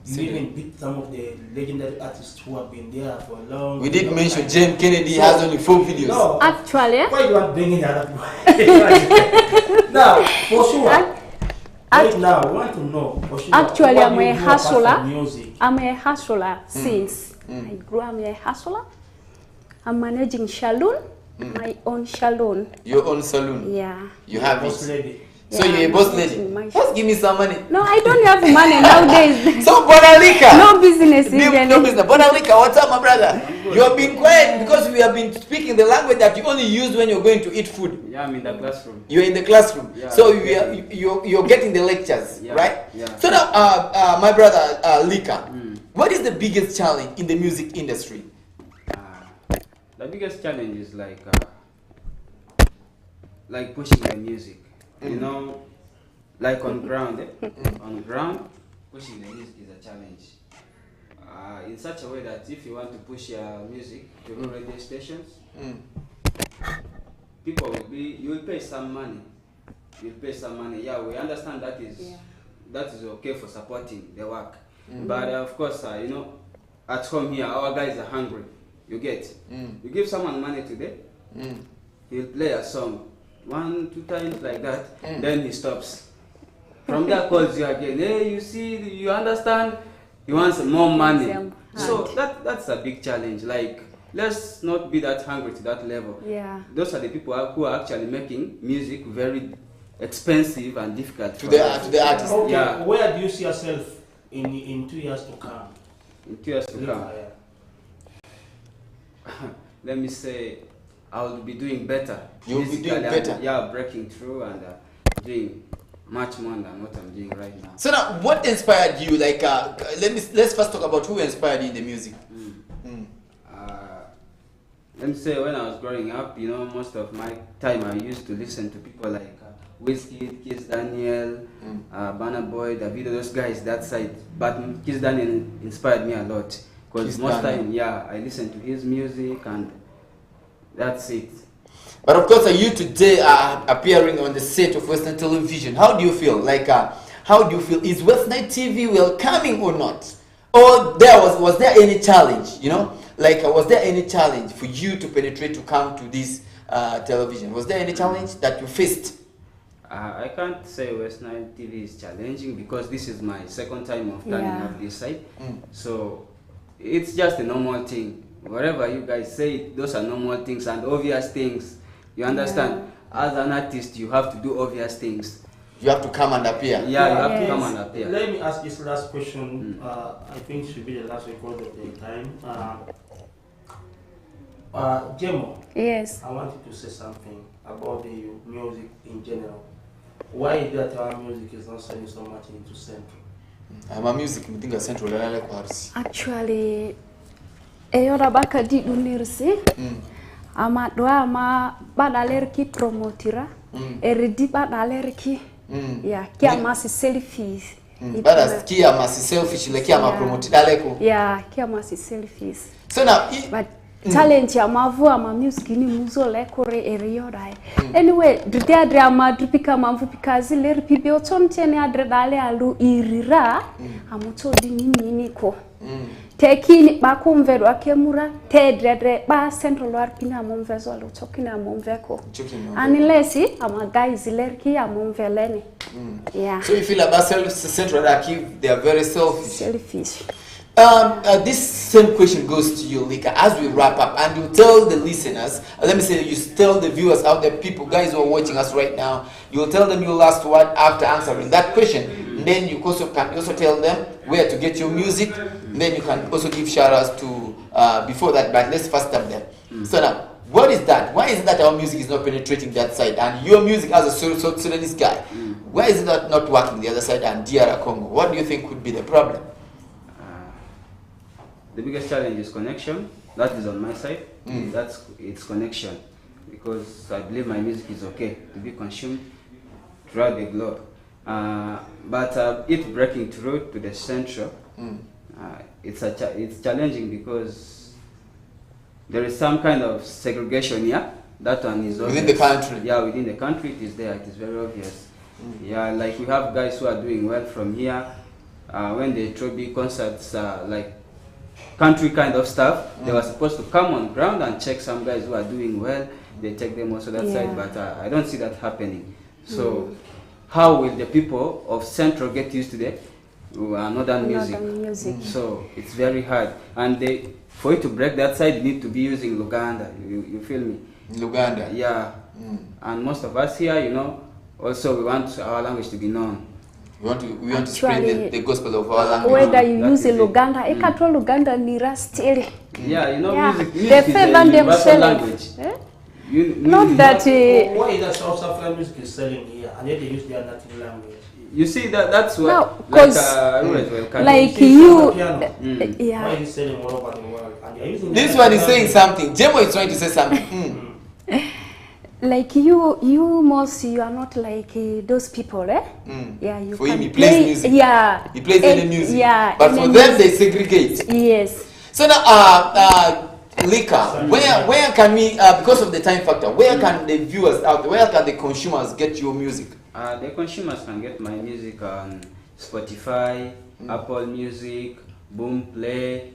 S2: You even beat some of the legendary artists who have been there for a long.
S1: We did mention James Kennedy has only 4 videos.
S4: No, actually.
S2: Why you want bringing other people? Now, for sure. Right now, we want to know. For sure,
S4: actually, I'm a hustler. I'm a hustler since I grew. I'm a hustler. I'm managing saloon, my own saloon.
S1: Your own saloon?
S4: Yeah.
S1: You have it. So you're a boss lady. Just give me some money.
S4: No, I don't have money nowadays.
S1: So Bonalika.
S4: No business.
S1: No business. Bonalika, what's up, my brother? You have been quiet because we have been speaking the language that you only use when you're going to eat food.
S3: Yeah, I'm in the classroom.
S1: You're in the classroom.
S3: Yeah,
S1: so you're getting the lectures, right?
S3: Yeah.
S1: So now, my brother Lika, what is the biggest challenge in the music industry?
S3: The biggest challenge is like pushing the music. You know, like on ground, on ground, pushing the music is a challenge. In such a way that if you want to push your music to radio stations, people will you will pay some money. You'll pay some money. Yeah, we understand that is okay for supporting the work. But of course, you know, at home here, our guys are hungry. You get. You give someone money today, he'll play a song. 1, 2 times like that, then he stops. From there calls you again. Hey, you see, you understand? He wants more money. So that's a big challenge. Like, let's not be that hungry to that level.
S4: Yeah.
S3: Those are the people who are actually making music very expensive and difficult
S1: to the artist.
S2: Okay. Yeah. Where do you see yourself in 2 years to come?
S3: In 2 years to come. Let me say, I will be doing better.
S1: You'll be doing better.
S3: Yeah, breaking through and doing much more than what I'm doing right now.
S1: So now, what inspired you? Like, let's first talk about who inspired you in the music.
S3: Let me say, when I was growing up, you know, most of my time I used to listen to people like Whiskey, Kiss Daniel, Burna Boy, Davido, those guys that side. But Kiss Daniel inspired me a lot because most time, yeah, I listen to his music and that's it.
S1: But of course, you today are appearing on the set of Western Television. How do you feel? Like, how do you feel? Is West Night TV welcoming or not? Or was there any challenge? You know, like, was there any challenge for you to penetrate to come to this television? Was there any challenge that you faced?
S3: I can't say West Night TV is challenging because this is my second time of turning up this side. So it's just a normal thing. Whatever you guys say, those are normal things and obvious things. You understand? As an artist, you have to do obvious things.
S1: You have to come and appear.
S3: Yeah, you have to come and appear.
S2: Let me ask this last question. I think it should be the last record of the time. Jemo.
S4: Yes.
S2: I want you to say something about the music in general. Why is that our music is not selling so much into Central?
S1: I'm a music, I think Central.
S4: Actually, eyora baka di unirsi. Ama doa ma badaler ki promotira. Eridi badaler ki. Yeah, kia masi selfies.
S1: Bada kia masi selfish, like kia ma promotira leko.
S4: Yeah, kia masi selfies.
S1: So now,
S4: but talent ya mavu ama music ni muzo lekore eriorai. Anyway, drite adre ama dripika mavu pikazi leri pibe otonte ni adre dale alu irira amuto dini niko. Tekini bakumvedo akemura tedre ba central warpina momvezo lo tokina momveko. Anilesi ama guys lerki amomveleni. Yeah.
S1: So you feel about central archive, they are very selfish.
S4: Selfish.
S1: This same question goes to you, Lika, as we wrap up, and you tell the listeners, let me say, you tell the viewers out there, people, guys who are watching us right now, you'll tell them your last word after answering that question. And then you can also tell them where to get your music. And then you can also give shout-outs to, before that, but let's first stop there. So now, what is that? Why is it that our music is not penetrating that side? And your music as a South Sudanese guy, why is it not working the other side and DR Congo? What do you think could be the problem?
S3: The biggest challenge is connection. That is on my side. It's connection, because I believe my music is okay to be consumed throughout the globe. But it breaking through to the central, it's challenging because there is some kind of segregation here. That one is obvious.
S1: Within the country.
S3: Yeah, within the country it is there. It is very obvious. Yeah, like we have guys who are doing well from here. When they throw big concerts, like country kind of stuff, they were supposed to come on ground and check some guys who are doing well. They take them also that side, but I don't see that happening. So how will the people of Central get used to the northern music? So it's very hard, and for you to break that side, you need to be using Luganda. You feel me?
S1: Luganda.
S3: Yeah. And most of us here, you know, also we want our language to be known.
S1: We want to spread the gospel of our language.
S4: Whether you use Luganda, ekatwa Luganda ni rastili.
S3: Yeah, you know, music
S4: they
S3: is a universal language.
S4: Not that.
S2: Why is that South African music is selling here, and yet they use their native language?
S3: You see, that's what.
S4: No, because like you, yeah.
S2: Why is it selling all over the world? And they are using
S1: this one is saying something. Jemo is trying to say something.
S4: Like you are not like those people, eh? Yeah, you
S1: for
S4: can
S1: him, he plays music.
S4: Yeah.
S1: He plays any music.
S4: Yeah.
S1: But for them, they segregate.
S4: Yes.
S1: So now, Lika, where can we, because of the time factor, where can the viewers out there, where can the consumers get your music?
S3: The consumers can get my music on Spotify, Apple Music, Boomplay,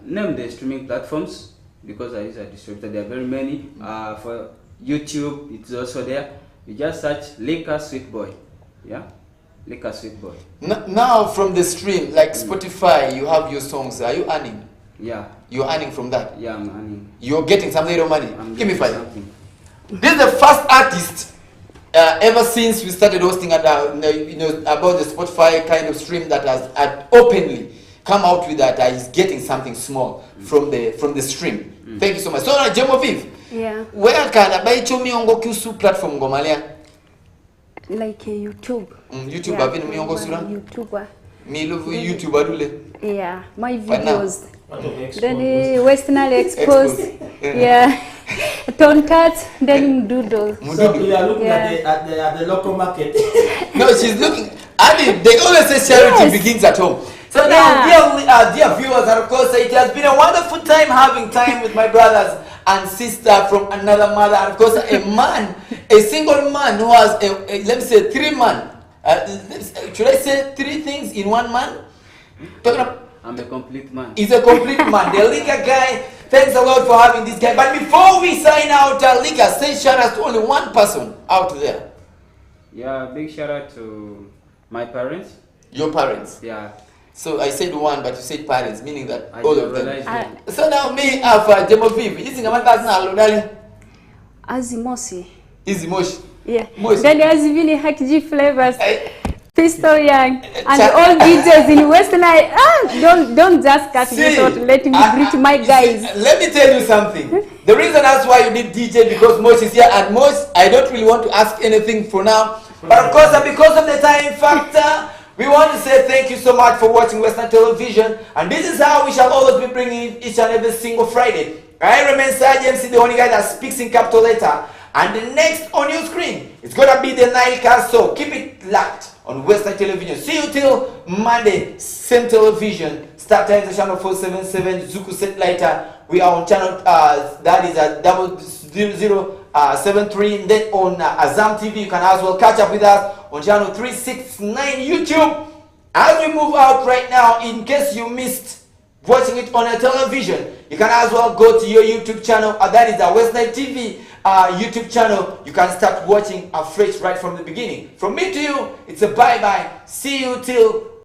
S3: name the streaming platforms, because I use a distributor. There are very many. For YouTube, it's also there. You just search Lika Sweet Boy. Yeah, Lika Sweet Boy.
S1: Now from the stream, like Spotify, you have your songs. Are you earning?
S3: Yeah.
S1: You're earning from that?
S3: Yeah, I'm earning.
S1: You're getting some little money? Give me 5.
S3: Something.
S1: This is the first artist ever since we started hosting about the Spotify kind of stream that has openly come out with that is getting something small from the stream. Thank you so much. So Jemo Viv,
S4: Yeah.
S1: Where can I buy chomiongo kusu platform gomalia?
S4: Like YouTube.
S1: YouTube yeah, abini miongo sura?
S4: YouTube.
S1: Me love YouTube adule.
S4: Yeah, my videos. Then Western exposed. Yeah. Tontat, then doodle.
S2: So you are looking at the local market.
S1: No, she's looking. I mean, they always say charity begins at home. So now, dear viewers, and of course, it has been a wonderful time having time with my brothers and sister from another mother. And of course, a man, a single man who has, let me say, 3 men. Should I say 3 things in 1 man?
S3: I'm a complete man.
S1: He's a complete man. The Lika guy, thanks a lot for having this guy. But before we sign out, Lika, say shout out to only 1 person out there.
S3: Yeah, big shout out to my parents.
S1: Your parents?
S3: Yeah.
S1: So I said 1, but you said parents, meaning that all of them. So now me, Alpha, Demoviv, is in a man that's not darling.
S4: Azimosi.
S1: Easy Moshi.
S4: Yeah.
S1: Moshi.
S4: Then there's really Hakiji flavors. Pistol Young and all DJs in Western. Don't just cut me short. Let me greet my guys.
S1: Let me tell you something. The reason that's why you need DJ because Mosh is here, and Mosh, I don't really want to ask anything for now. But of course, because of the time factor, we want to say thank you so much for watching Western Television. And this is how we shall always be bringing each and every single Friday. I remain Sergeant MC, the only guy that speaks in capital letter. And the next on your screen is going to be the Nile cast. So keep it locked on Western Television. See you till Monday, same television. Start time is channel 477, Zuku Satellite. We are on channel, that is at 0073. And then on Azam TV, you can as well catch up with us on channel 369 YouTube. As we move out right now, in case you missed watching it on a television, you can as well go to your YouTube channel. That is the Western TV YouTube channel. You can start watching afresh right from the beginning. From me to you, it's a bye-bye. See you till